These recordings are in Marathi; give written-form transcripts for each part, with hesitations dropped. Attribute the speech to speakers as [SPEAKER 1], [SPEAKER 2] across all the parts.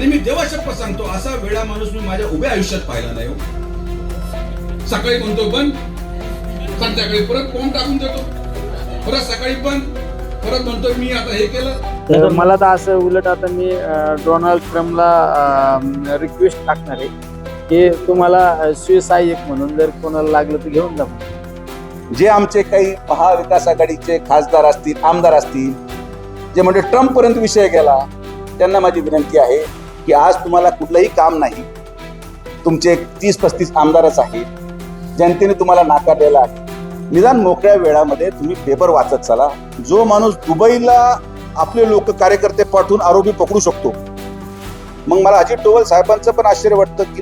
[SPEAKER 1] आणि मी देवा शपथ सांगतो, असा वेळा माणूस मी माझ्या उभ्या आयुष्यात पाहिला नाही हो. सकाळी म्हणतो बंद, संध्याकाळी परत फॉर्म टाकून देतो, परत सकाळी बंद, परत म्हणतो मी आता हे केलं.
[SPEAKER 2] तर मला तर असं उलट आता मी डोनाल्ड ट्रम्पला रिक्वेस्ट टाकणार आहे की तुम्हाला सुसहाय्यक म्हणून जर कोणाला लागलं तर घेऊन जा.
[SPEAKER 3] जे आमचे काही महाविकास आघाडीचे खासदार असतील, आमदार असतील, जे म्हणजे ट्रम्प पर्यंत विषय गेला, त्यांना माझी विनंती आहे की आज तुम्हाला कुठलंही काम नाही, तुमचे 30-35 आमदारच आहेत, जनतेने तुम्हाला नाकारलेला आहे. निदान मोकळ्या वेळामध्ये तुम्ही पेपर वाचत चला. जो माणूस दुबईला आपले लोक कार्यकर्ते पाठवून आरोपी पकडू शकतो, मग मला अजित डोवल साहेबांचं पण आश्चर्य वाटतं की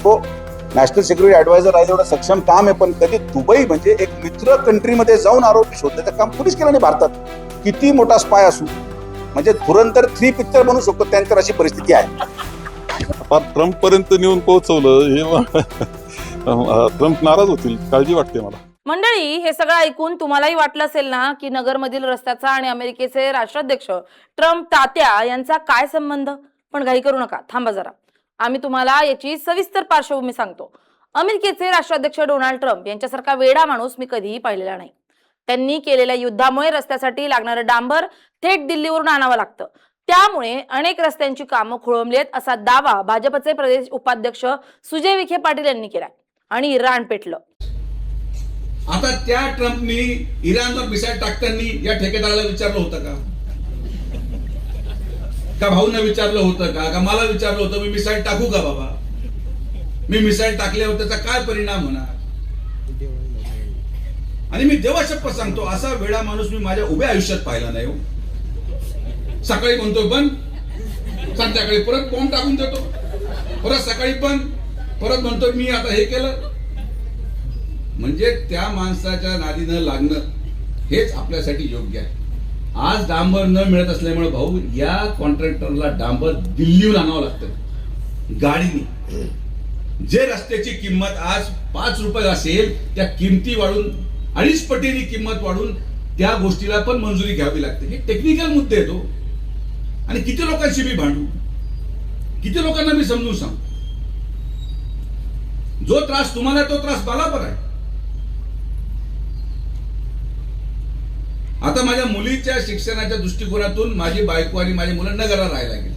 [SPEAKER 3] नॅशनल सिक्युरिटी ऍडवायझर आहे, एवढं सक्षम काम आहे, पण कधी दुबई म्हणजे एक मित्र कंट्रीमध्ये जाऊन आरोपी शोधण्याचं काम कुणीच केलं नाही भारतात. किती मोठा स्पाय असू, म्हणजे धुरंधर 3 पिक्चर बनवू शकतो, त्यांच्यावर अशी परिस्थिती आहे.
[SPEAKER 4] ट्रम्प पर्यंत नेऊन पोहोचवलं हे ट्रम्प नाराज होतील, काळजी वाटते मला.
[SPEAKER 5] मंडळी, हे सगळं ऐकून तुम्हालाही वाटलं असेल ना की नगरमधील रस्त्याचा आणि अमेरिकेचे राष्ट्राध्यक्ष ट्रम्प तात्या यांचा काय संबंध. पण घाई करू नका, थांबा जरा. आम्ही तुम्हाला याची सविस्तर पार्श्वभूमी सांगतो. अमेरिकेचे राष्ट्राध्यक्ष डोनाल्ड ट्रम्प यांच्यासारखा वेडा माणूस मी कधीही पाहिलेला नाही. त्यांनी केलेल्या युद्धामुळे रस्त्यासाठी लागणारं डांबर थेट दिल्लीवरून आणावं लागतं. त्यामुळे अनेक रस्त्यांची कामं खोळंबलीत असा दावा भाजपचे प्रदेश उपाध्यक्ष सुजय विखे पाटील यांनी केलाय आणि इराण पेटलं.
[SPEAKER 1] आता त्या ट्रम्पनी इराणवर मिसाईल टाकताना या ठेकेदाराला विचारलं होतं का भाऊंना विचारलं होतं का मला विचारलं होतं मी मिसाईल टाकू का बाबा, मी मिसाईल टाकल्यावर त्याचा काय परिणाम होणार. आणि मी देवा शपथ सांगतो, असा वेळा माणूस मी माझ्या उभ्या आयुष्यात पाहिला नाही हो. सकाळी म्हणतो बंद, संध्याकाळी परत फॉर्म टाकून देतो, परत सकाळी बंद, परत म्हणतो मी आता हे केलं. म्हणजे त्या माणसाच्या नादी न लागणं हेच आपल्यासाठी योग्य आहे. आज डांबर न मिळत असल्यामुळे भाऊ या कॉन्ट्रॅक्टरला डांबर दिल्लीहून आणावं लागतं गाडीने. जे रस्त्याची किंमत आज 5 रुपये असेल, त्या किमती वाढून 2.5 पटीने किंमत वाढून त्या गोष्टीला पण मंजुरी घ्यावी लागते. हे टेक्निकल मुद्दे आहेत हो. आणि किती लोकांशी मी भांडू, किती लोकांना मी समजून सांगू. जो त्रास तुम्हाला तो त्रास मला पण आहे. आता माझ्या मुलीच्या शिक्षणाच्या दृष्टिकोनातून माझी बायको आणि माझी मुलं नगरला राहायला गेली,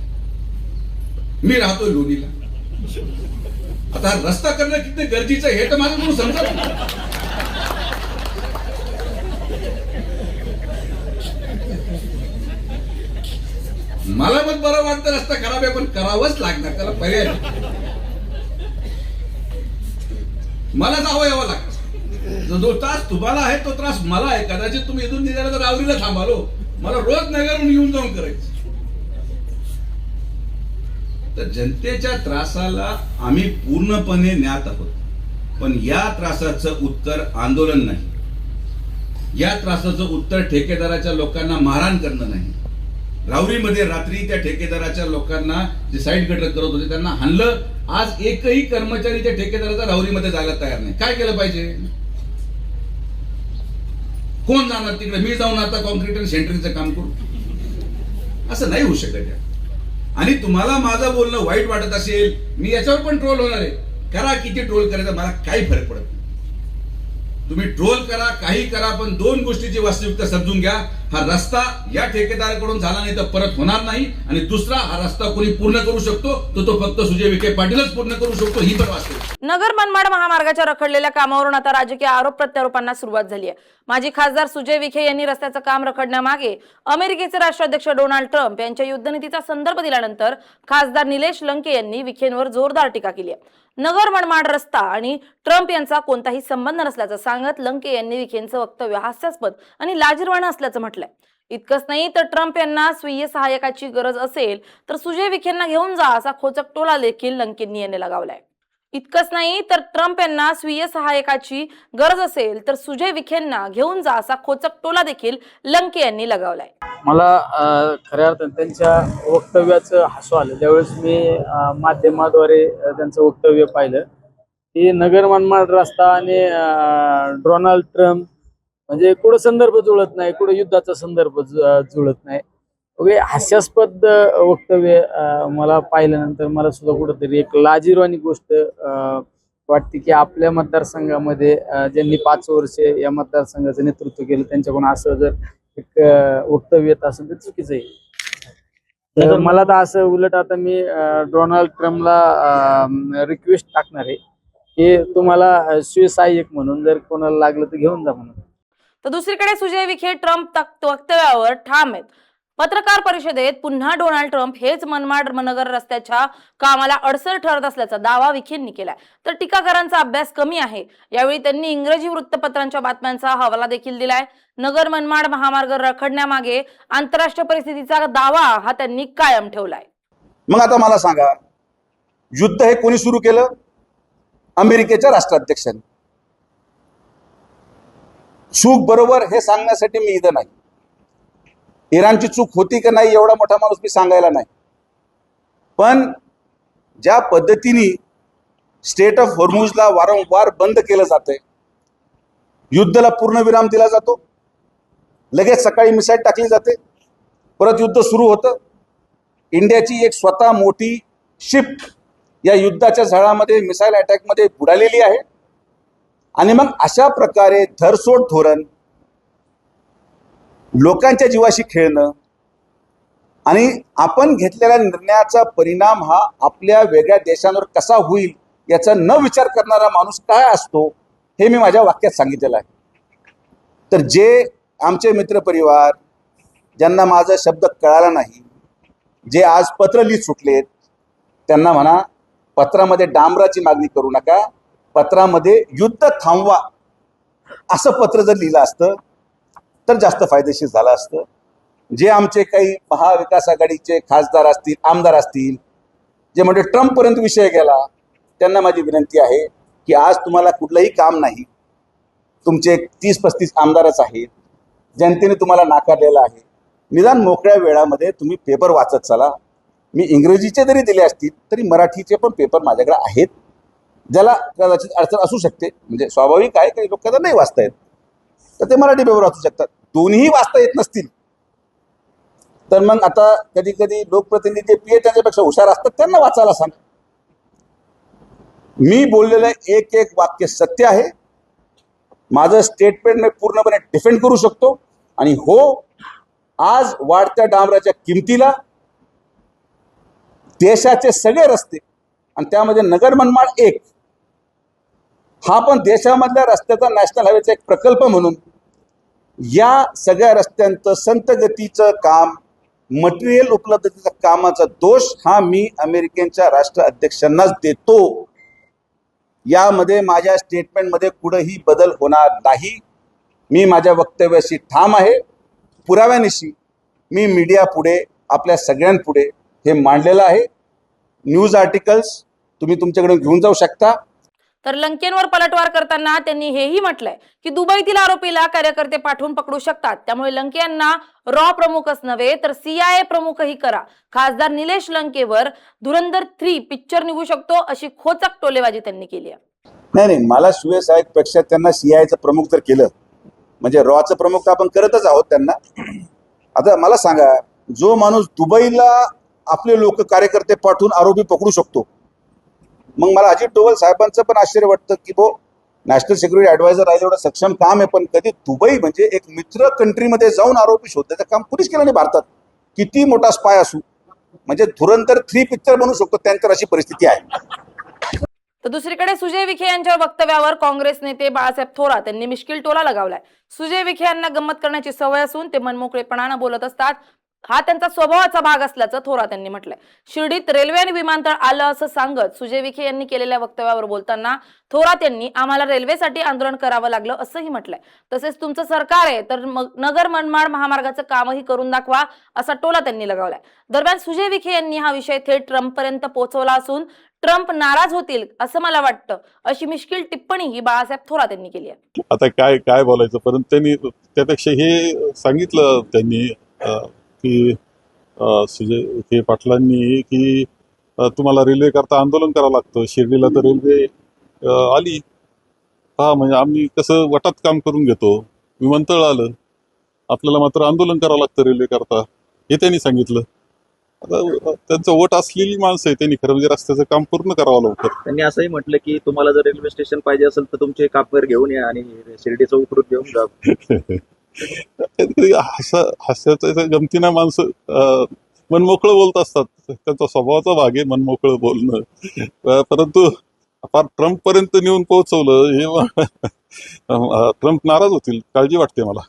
[SPEAKER 1] मी राहतोय लोणीला. आता रस्ता करणं किती गरजेचं आहे हे तर माझं म्हणून समजत नाही. मला पण बरं वाटतं रस्ता खराब आहे, पण करावंच लागणार, त्याला पर्याय नाही. मला जावं यावं लागतं. जो त्रास तुम्हाला आहे तो त्रास मला आहे. कदाचित तुम्ही इथून निघाला तर रावरीला थांबालो, मला रोज नगरहून येऊन जाऊन करायचं. तर जनतेच्या त्रासाला आम्ही पूर्णपणे ज्ञात आहोत, पण या त्रासाचं उत्तर आंदोलन नाही, या त्रासाचं उत्तर ठेकेदाराच्या लोकांना मारहाण करणं नाही. राहुरीमध्ये रात्री त्या ठेकेदाराच्या लोकांना जे साईड गटर करत होते त्यांना हाणलं. आज एकही कर्मचारी त्या ठेकेदाराचा राहुरीमध्ये जायला तयार नाही. काय केलं पाहिजे? कोण जाणार तिकडे? मी जाऊन आता कॉन्क्रीट आणि सेंटरिंगचं काम करू? असं नाही होऊ शकत. आणि तुम्हाला माझं बोलणं वाईट वाटत असेल, मी याच्यावर पण ट्रोल होणार आहे. करा, किती ट्रोल करायचा मला काही फरक पडत नाही. तुम्ही ट्रोल करा, काही करा, पण 2 गोष्टीची वास्तविकता समजून घ्या. हा रस्ता या ठेकेदाराकडून झाला नाही तर परत होणार नाही. आणि दुसरा, हा रस्ता कोणी पूर्ण करू शकतो तो फक्त सुजय विखे पाटीलच पूर्ण करू शकतो, ही पण वास्तविकता.
[SPEAKER 5] नगर मनमाड महामार्गाच्या रखडलेल्या कामावरून आता राजकीय आरोप प्रत्यारोपांना सुरुवात झाली आहे. माजी खासदार सुजय विखे यांनी रस्त्याचं काम रखडण्यामागे अमेरिकेचे राष्ट्राध्यक्ष डोनाल्ड ट्रम्प यांच्या युद्धनीतीचा संदर्भ दिल्यानंतर खासदार निलेश लंके यांनी विखेंवर जोरदार टीका केली आहे. नगर मनमाड रस्ता आणि ट्रम्प यांचा कोणताही संबंध नसल्याचं सांगत लंके यांनी विखेंचं वक्तव्य हास्यास्पद आणि लाजिरवाणं असल्याचं म्हटलंय. इतकंच नाही तर ट्रम्प यांना स्वीय सहाय्यकाची गरज असेल तर सुजय विखेंना घेऊन जा असा खोचक टोला देखील लंकेंनी यांनी लगावलाय. इतकंच नाही तर ट्रम्प यांना स्वीय सहाय्यकाची गरज असेल तर सुजय विखेंना घेऊन जा असा खोचक टोला देखील लंके यांनी लगावलाय.
[SPEAKER 2] मला खऱ्या अर्थाने त्यांच्या वक्तव्याचं हसू आलं ज्यावेळेस मी माध्यमाद्वारे त्यांचं वक्तव्य पाहिलं की नगर मनमाड रस्ता आणि डोनाल्ड ट्रम्प म्हणजे कुठं संदर्भ जुळत नाही, कुठं युद्धाचा संदर्भ जुळत नाही. वगैरे हास्यास्पद वक्तव्य मला पाहिल्यानंतर मला सुद्धा कुठंतरी एक लाजिरवाणी गोष्ट वाटते की आपल्या मतदारसंघामध्ये ज्यांनी 5 वर्ष या मतदारसंघाचं नेतृत्व केलं त्यांच्याकडून असं जर एक वक्तव्य येत असेल तर चुकीचं आहे. तर मला तर असं उलट आता मी डोनाल्ड ट्रम्पला रिक्वेस्ट टाकणार आहे की तुम्हाला सुसहाय्यक म्हणून जर कोणाला लागलं तर घेऊन जा म्हणून.
[SPEAKER 5] तर दुसरीकडे सुजय विखे ट्रम्प वक्तव्यावर ठाम आहेत. पत्रकार परिषदेत पुन्हा डोनाल्ड ट्रम्प हेच मनमाड नगर रस्त्याच्या कामाला अडसर ठरत असल्याचा दावा विखेंनी केलाय. तर टीकाकारांचा अभ्यास कमी आहे. यावेळी त्यांनी इंग्रजी वृत्तपत्रांच्या बातम्यांचा हवाला देखील दिलाय. नगर मनमाड महामार्ग रखडण्यामागे आंतरराष्ट्रीय परिस्थितीचा दावा हा त्यांनी कायम ठेवलाय.
[SPEAKER 3] मग आता मला सांगा, युद्ध हे कोणी सुरू केलं? अमेरिकेच्या राष्ट्राध्यक्षांनी. चूक बरोबर हे सांगण्यासाठी मी इथं नाही. इराणची चूक होती का नाही एवढा मोठा माणूस मी सांगायला नाही. पण ज्या पद्धतीने स्टेट ऑफ हॉर्मुझला वारंवार बंद केलं जातंय, युद्धाला पूर्णविराम दिला जातो, लगेच सकाळी मिसाईल टाकली जाते, परत युद्ध सुरू होतं. इंडियाची एक स्वतः मोठी शिप या युद्धाच्या झळामध्ये मिसाईल अटॅकमध्ये बुडालेली आहे. आणि मग अशा प्रकारे धरसोड धोरण, लोकांच्या जीवाशी खेळणं आणि आपण घेतलेल्या निर्णयाचा परिणाम हा आपल्या वेगळ्या देशांवर कसा होईल याचा न विचार करणारा माणूस काय असतो हे मी माझ्या वाक्यात सांगितलेलं आहे. तर जे आमचे मित्रपरिवार ज्यांना माझा शब्द कळाला नाही, जे आज पत्र लिहित सुटलेत, त्यांना म्हणा पत्रामध्ये डांबराची मागणी करू नका, पत्रामध्ये युद्ध थांबवा असं पत्र जर लिहिलं असतं तर जास्त फायदेशीर झालं असतं. जे आमचे काही महाविकास आघाडीचे खासदार असतील, आमदार असतील, जे म्हणजे ट्रम्पपर्यंत विषय गेला, त्यांना माझी विनंती आहे की आज तुम्हाला कुठलंही काम नाही. तुमचे 30-35 आमदारच आहेत, जनतेने तुम्हाला नाकारलेलं आहे. निदान मोकळ्या वेळामध्ये तुम्ही पेपर वाचत चला. मी इंग्रजीचे जरी दिले असतील तरी मराठीचे पण पेपर माझ्याकडे आहेत. ज्याला कदाचित अडचण असू शकते, म्हणजे स्वाभाविक आहे, काही लोकांना नाही वाचता येत, तर ते मराठी पेपर वाचू शकतात. दोन्ही वाचता येत नसतील तर मग आता कधी कधी लोकप्रतिनिधी पीए त्यांच्यापेक्षा हुशार असतात, त्यांना वाचायला सांग. मी बोललेलं एक एक वाक्य सत्य आहे. माझं स्टेटमेंट मी पूर्णपणे डिफेंड करू शकतो. आणि हो, आज वाढत्या डांबराच्या किमतीला देशाचे सगळे रस्ते आणि त्यामध्ये नगर मनमाड एक, हा पण देशामधल्या रस्त्याचा नॅशनल हायवेचा एक प्रकल्प म्हणून या सगळ्या रस्त्यांचं संत गतीचं काम, मटेरियल उपलब्धतेचा कामाचा दोष हा मी अमेरिकेच्या राष्ट्राध्यक्षांनाच देतो. यामध्ये माझ्या स्टेटमेंटमध्ये कुठेही बदल होणार नाही. मी माझ्या वक्तव्याशी ठाम आहे. पुराव्यानिशी मी मीडिया पुढे, आपल्या सगळ्यांपुढे हे मांडलेलं आहे. न्यूज आर्टिकल्स तुम्ही तुमच्याकडे घेऊन जाऊ शकता.
[SPEAKER 5] तर लंकेंवर पलटवार करताना त्यांनी हेही म्हटलंय की दुबईतील आरोपीला कार्यकर्ते पाठवून पकडू शकतात, त्यामुळे लंके यांना रॉ प्रमुखच नव्हे तर CIA प्रमुखही करा. खासदार निलेश लंकेवर धुरंधर 3 पिक्चर निघू शकतो अशी खोचक टोलेबाजी त्यांनी केली आहे.
[SPEAKER 3] नाही, मला सुएसाहेब पेक्षा त्यांना CIAचं प्रमुख जर केलं, म्हणजे रॉचं प्रमुख तर आपण करतच आहोत त्यांना. आता मला सांगा, जो माणूस दुबईला आपले लोक कार्यकर्ते पाठवून आरोपी पकडू शकतो, मग मला अजित डोवल साहेबांचं पण आश्चर्य वाटतं की नॅशनल सिक्युरिटी ॲडवायझर आहे, एवढं सक्षम काम आहे, पण कधी दुबई म्हणजे एक मित्र कंट्रीमध्ये जाऊन आरोपी शोधण्याचं काम कुणीच केलं नाही भारतात. किती मोठा स्पाय असू, म्हणजे धुरंधर 3 पिक्चर बनवू शकतो, त्यांच्यावर अशी परिस्थिती आहे.
[SPEAKER 5] तर दुसरीकडे सुजय विखे यांच्या वक्तव्यावर काँग्रेस नेते बाळासाहेब थोरात यांनी मिश्किल टोला लगावलाय. सुजय विखे यांना गंमत करण्याची सवय असून ते मनमोकळेपणानं बोलत असतात, हा त्यांचा स्वभावाचा भाग असल्याचं थोरात यांनी म्हटलंय. शिर्डीत रेल्वे आणि विमानतळ आलं असं सांगत सुजय विखे यांनी केलेल्या वक्तव्यावर बोलताना थोरात यांनी आम्हाला रेल्वेसाठी आंदोलन करावं लागलं असंही म्हटलंय. तसेच तुमचं सरकार आहे तर मग नगर मनमाड महामार्गाचं कामही करून दाखवा असा टोला त्यांनी लगावलाय. दरम्यान सुजय विखे यांनी हा विषय थेट ट्रम्पपर्यंत पोहोचवला असून ट्रम्प नाराज होतील असं मला वाटतं अशी मिश्किल टिप्पणी ही बाळासाहेब थोरात यांनी केली आहे.
[SPEAKER 4] आता काय काय बोलायचं, परंतु त्यांनी त्यापेक्षा हे सांगितलं त्यांनी की सुजय पाटलांनी की तुम्हाला रेल्वे करता आंदोलन करावं लागतं. शिर्डीला तर रेल्वे आली, हा म्हणजे आम्ही कसं वटात काम करून घेतो, विमानतळ आलं, आपल्याला मात्र आंदोलन करावं लागतं रेल्वे करता. हे त्यांनी सांगितलं. आता त्यांचं वोट असलेली माणसं आहे, त्यांनी खरं म्हणजे रस्त्याचं काम पूर्ण करावं लवकर.
[SPEAKER 6] त्यांनी असंही म्हटलं की तुम्हाला जर रेल्वे स्टेशन पाहिजे असेल तर तुमचे कामगार घेऊन या आणि शिर्डीचं उकरून घेऊन जा.
[SPEAKER 4] कधीकधी हास्याचं गमतीनं माणसं मनमोकळं बोलत असतात, त्यांचा स्वभावाचा भाग आहे मनमोकळं बोलणं. परंतु फार ट्रम्प पर्यंत नेऊन पोहोचवलं हे ट्रम्प नाराज होतील, काळजी वाटते मला.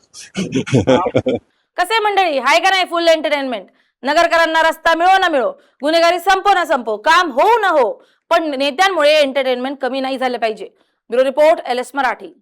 [SPEAKER 5] कसे मंडळी, हाय का नाही फुल एंटरटेनमेंट? नगरकरांना रस्ता मिळो ना मिळो, गुन्हेगारी संपो ना संपो, काम हो ना हो, पण नेत्यांमुळे एंटरटेनमेंट कमी नाही झालं पाहिजे. Bureau report, LS Marathi.